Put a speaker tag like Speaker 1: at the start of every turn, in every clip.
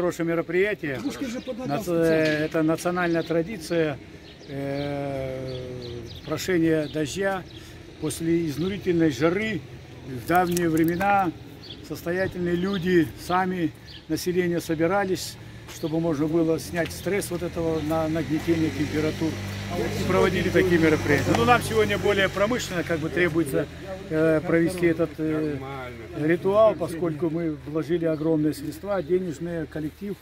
Speaker 1: хорошее мероприятие. Это национальная традиция прошения дождя после изнурительной жары. В давние времена состоятельные люди, сами население собирались, чтобы можно было снять стресс вот этого нагнетения температур, и проводили такие мероприятия. Но нам сегодня более промышленно требуется провести этот ритуал, поскольку мы вложили огромные средства, денежные, коллектив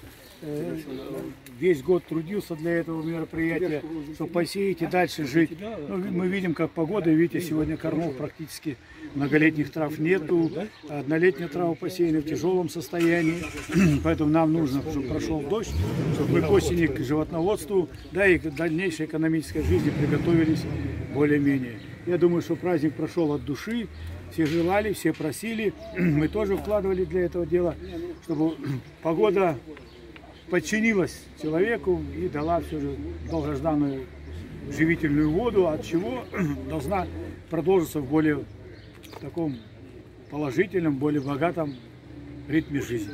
Speaker 1: весь год трудился для этого мероприятия, чтобы посеять и дальше жить. Ну, мы видим, как погода, видите, сегодня кормов практически многолетних трав нету, однолетние травы посеяны в тяжелом состоянии, поэтому нам нужно, чтобы прошел дождь, чтобы мы к осени к животноводству, да и к дальнейшей экономической жизни приготовились более-менее. Я думаю, что праздник прошел от души, все желали, все просили, мы тоже вкладывали для этого дела, чтобы погода подчинилась человеку и дала все же долгожданную живительную воду, от чего должна продолжиться в более таком положительном, более богатом ритме жизни.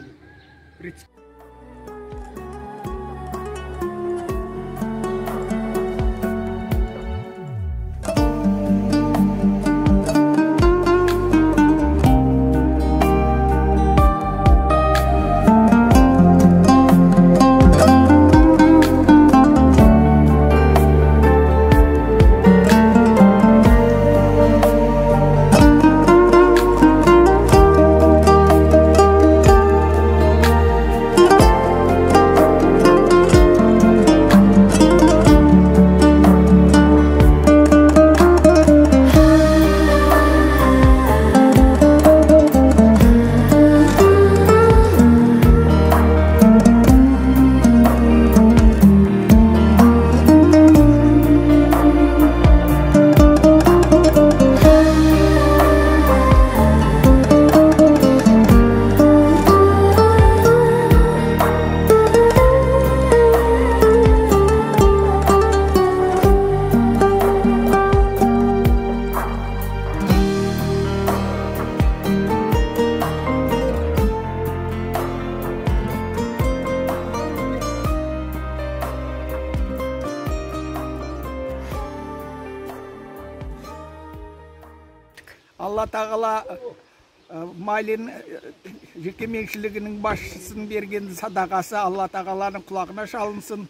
Speaker 2: Алла тағала Майлин жекеменшілігінің басшысын берген садақасы Алла тағаланың құлағына шалынсын.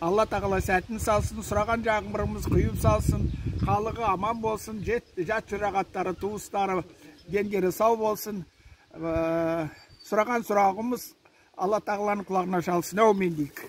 Speaker 2: Алла тағала сәтін салсын, сұраған жаңбырымыз құйып салсын, халығы аман болсын, жат жұрағаттары, туыстары, дендері сау болсын. Сұраған сұрағымыз Алла тағаланың құлағына шалсын. Әумин дейік.